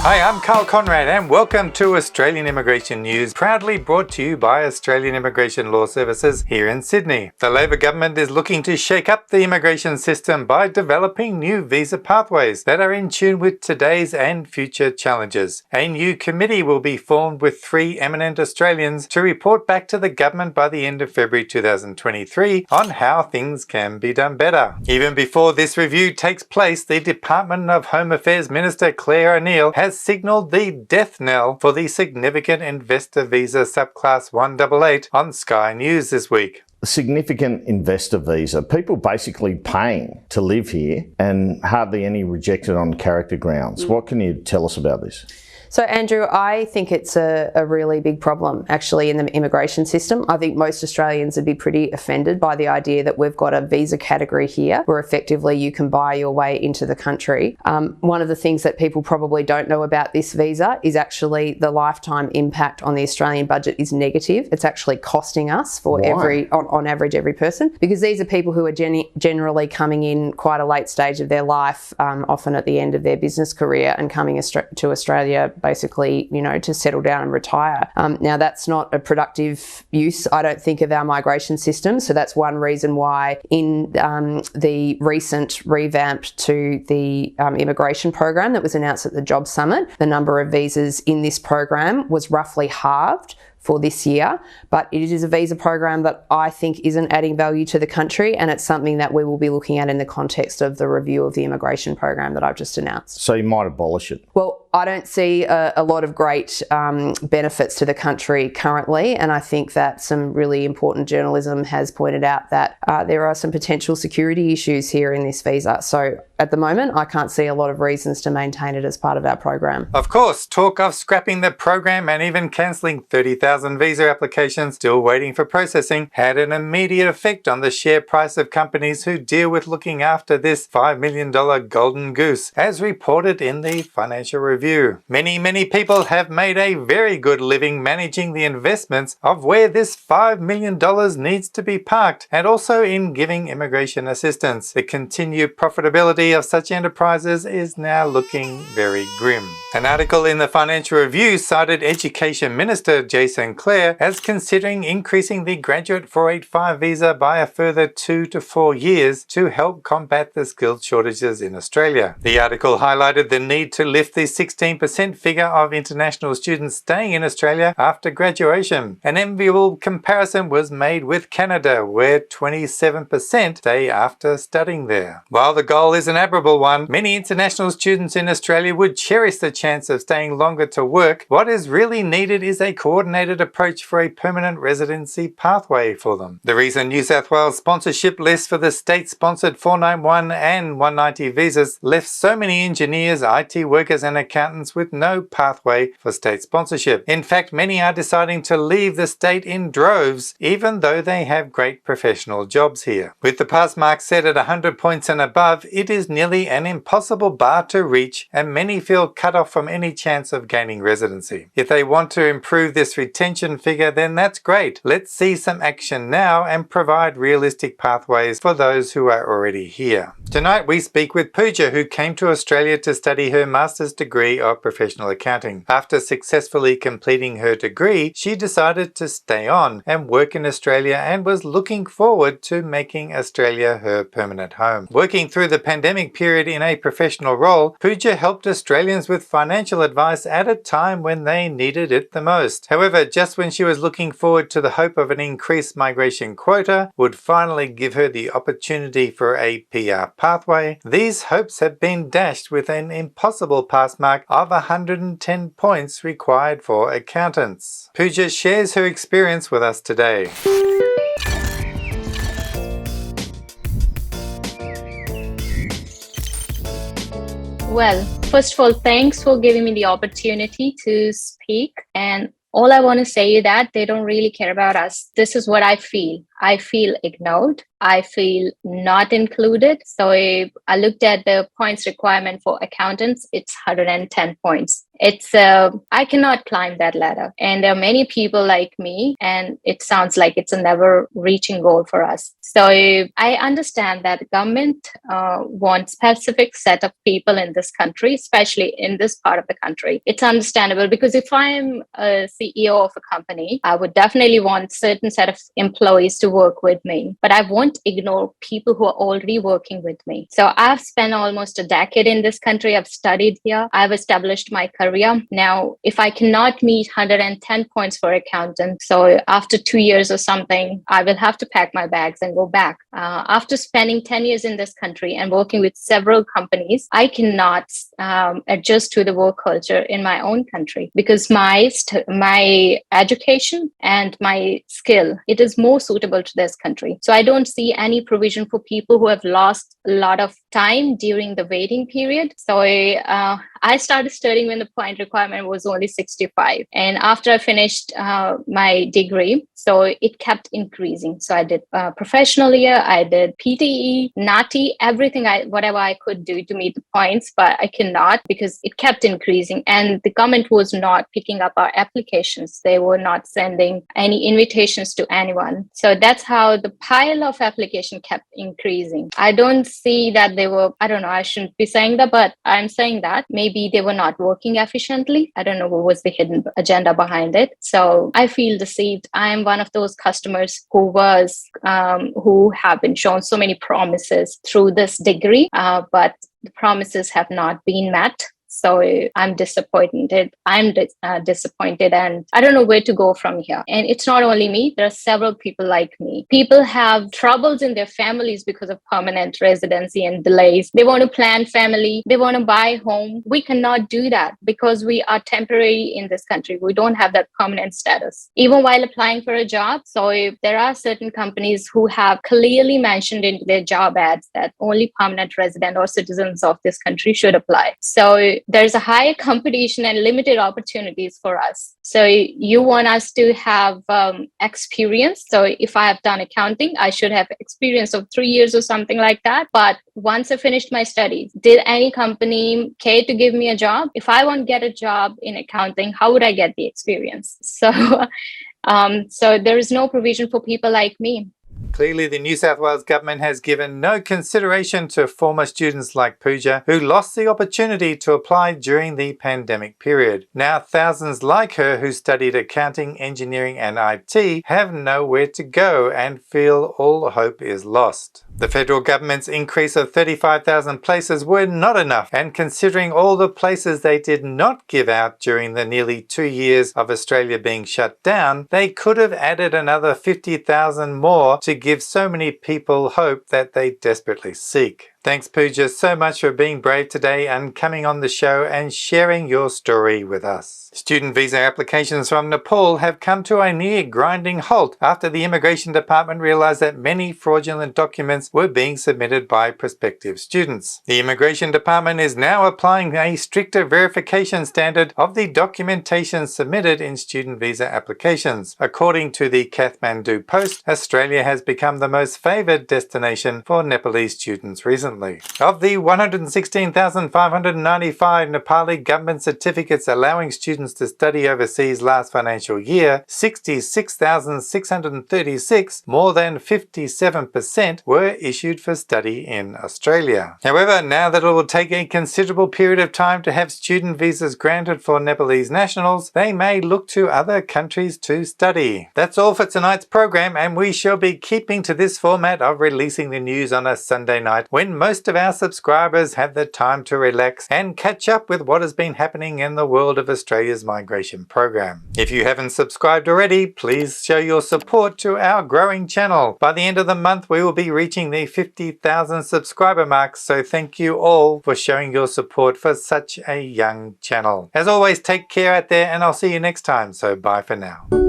Hi, I'm Karl Konrad and welcome to Australian Immigration News, proudly brought to you by Australian Immigration Law Services here in Sydney. The Labor government is looking to shake up the immigration system by developing new visa pathways that are in tune with today's and future challenges. A new committee will be formed with 3 eminent Australians to report back to the government by the end of February 2023 on how things can be done better. Even before this review takes place, the Department of Home Affairs Minister Claire O'Neill has signalled the death knell for the significant investor visa subclass 188 on Sky News this week. Significant investor visa, people basically paying to live here and hardly any rejected on character grounds. What can you tell us about this? So Andrew, I think it's a really big problem actually in the immigration system. I think most Australians would be pretty offended by the idea that we've got a visa category here where effectively you can buy your way into the country. One of the things that people probably don't know about this visa is actually the lifetime impact on the Australian budget is negative. It's actually costing us for on average every person, because these are people who are generally coming in quite a late stage of their life, often at the end of their business career, and coming to Australia basically, to settle down and retire. Now, that's not a productive use, I don't think, of our migration system. So that's one reason why in the recent revamp to the immigration program that was announced at the Job Summit, the number of visas in this program was roughly halved for this year, but it is a visa program that I think isn't adding value to the country, and it's something that we will be looking at in the context of the review of the immigration program that I've just announced. So you might abolish it? Well, I don't see a lot of great benefits to the country currently, and I think that some really important journalism has pointed out that there are some potential security issues here in this visa. So at the moment, I can't see a lot of reasons to maintain it as part of our program. Of course, talk of scrapping the program and even cancelling 30,000 visa applications still waiting for processing had an immediate effect on the share price of companies who deal with looking after this $5 million golden goose, as reported in the Financial Review. Many people have made a very good living managing the investments of where this $5 million needs to be parked, and also in giving immigration assistance. The continued profitability of such enterprises is now looking very grim. An article in the Financial Review cited Education Minister Jason Clare as considering increasing the Graduate 485 visa by a further 2 to 4 years to help combat the skilled shortages in Australia. The article highlighted the need to lift the 16% figure of international students staying in Australia after graduation. An enviable comparison was made with Canada, where 27% stay after studying there. While the goal is an admirable one, many international students in Australia would cherish the chance of staying longer to work. What is really needed is a coordinated approach for a permanent residency pathway for them. The reason New South Wales sponsorship list for the state-sponsored 491 and 190 visas left so many engineers, IT workers and accountants with no pathway for state sponsorship. In fact, many are deciding to leave the state in droves, even though they have great professional jobs here. With the pass mark set at 100 points and above, it is nearly an impossible bar to reach, and many feel cut off from any chance of gaining residency. If they want to improve this retention figure, then that's great. Let's see some action now and provide realistic pathways for those who are already here. Tonight we speak with Pooja, who came to Australia to study her master's degree of professional accounting. After successfully completing her degree, she decided to stay on and work in Australia and was looking forward to making Australia her permanent home. Working through the pandemic period in a professional role, Pooja helped Australians with financial advice at a time when they needed it the most. However, just when she was looking forward to the hope of an increased migration quota would finally give her the opportunity for a PR pathway, these hopes have been dashed with an impossible pass mark of 110 points required for accountants. Pooja shares her experience with us today. Well, first of all, thanks for giving me the opportunity to speak. And all I want to say is that they don't really care about us. This is what I feel. I feel ignored. I feel not included. So I looked at the points requirement for accountants. It's 110 points. I cannot climb that ladder. And there are many people like me, and it sounds like it's a never reaching goal for us. So I understand that the government wants specific set of people in this country, especially in this part of the country. It's understandable because if I'm a CEO of a company, I would definitely want certain set of employees to work with me, but I won't ignore people who are already working with me. So I've spent almost a decade in this country. I've studied here. I've established my career. Now, if I cannot meet 110 points for accountant, so after 2 years or something, I will have to pack my bags and go back. After spending 10 years in this country and working with several companies, I cannot adjust to the work culture in my own country because my education and my skill, it is more suitable to this country. So I don't see any provision for people who have lost a lot of time during the waiting period. So I started studying when the point requirement was only 65. And after I finished my degree, so it kept increasing. So I did professional year, I did PTE, NATI, everything, whatever I could do to meet the points, but I cannot because it kept increasing. And the government was not picking up our applications. They were not sending any invitations to anyone. So that's how the pile of application kept increasing. I don't see that they were, I don't know, I shouldn't be saying that, but I'm saying that maybe they were not working efficiently. I don't know what was the hidden agenda behind it. So I feel deceived. I am one of those customers who have been shown so many promises through this degree, but the promises have not been met. So I'm disappointed. Disappointed, and I don't know where to go from here. And it's not only me. There are several people like me. People have troubles in their families because of permanent residency and delays. They want to plan family. They want to buy home. We cannot do that because we are temporary in this country. We don't have that permanent status. Even while applying for a job, so if there are certain companies who have clearly mentioned in their job ads that only permanent resident or citizens of this country should apply. So there's a higher competition and limited opportunities for us. So you want us to have experience. So if I have done accounting, I should have experience of 3 years or something like that. But once I finished my studies, did any company care to give me a job? If I want to get a job in accounting, how would I get the experience? So, so there is no provision for people like me. Clearly, the New South Wales government has given no consideration to former students like Pooja who lost the opportunity to apply during the pandemic period. Now, thousands like her who studied accounting, engineering and IT have nowhere to go and feel all hope is lost. The federal government's increase of 35,000 places were not enough, and considering all the places they did not give out during the nearly 2 years of Australia being shut down, they could have added another 50,000 more to give so many people hope that they desperately seek. Thanks, Pooja, so much for being brave today and coming on the show and sharing your story with us. Student visa applications from Nepal have come to a near grinding halt after the Immigration Department realised that many fraudulent documents were being submitted by prospective students. The Immigration Department is now applying a stricter verification standard of the documentation submitted in student visa applications. According to the Kathmandu Post, Australia has become the most favoured destination for Nepalese students recently. Of the 116,595 Nepali government certificates allowing students to study overseas last financial year, 66,636, more than 57%, were issued for study in Australia. However, now that it will take a considerable period of time to have student visas granted for Nepalese nationals, they may look to other countries to study. That's all for tonight's program, and we shall be keeping to this format of releasing the news on a Sunday night when most of our subscribers have the time to relax and catch up with what has been happening in the world of Australia's migration program. If you haven't subscribed already, please show your support to our growing channel. By the end of the month, we will be reaching the 50,000 subscriber mark, so thank you all for showing your support for such a young channel. As always, take care out there, and I'll see you next time, so bye for now.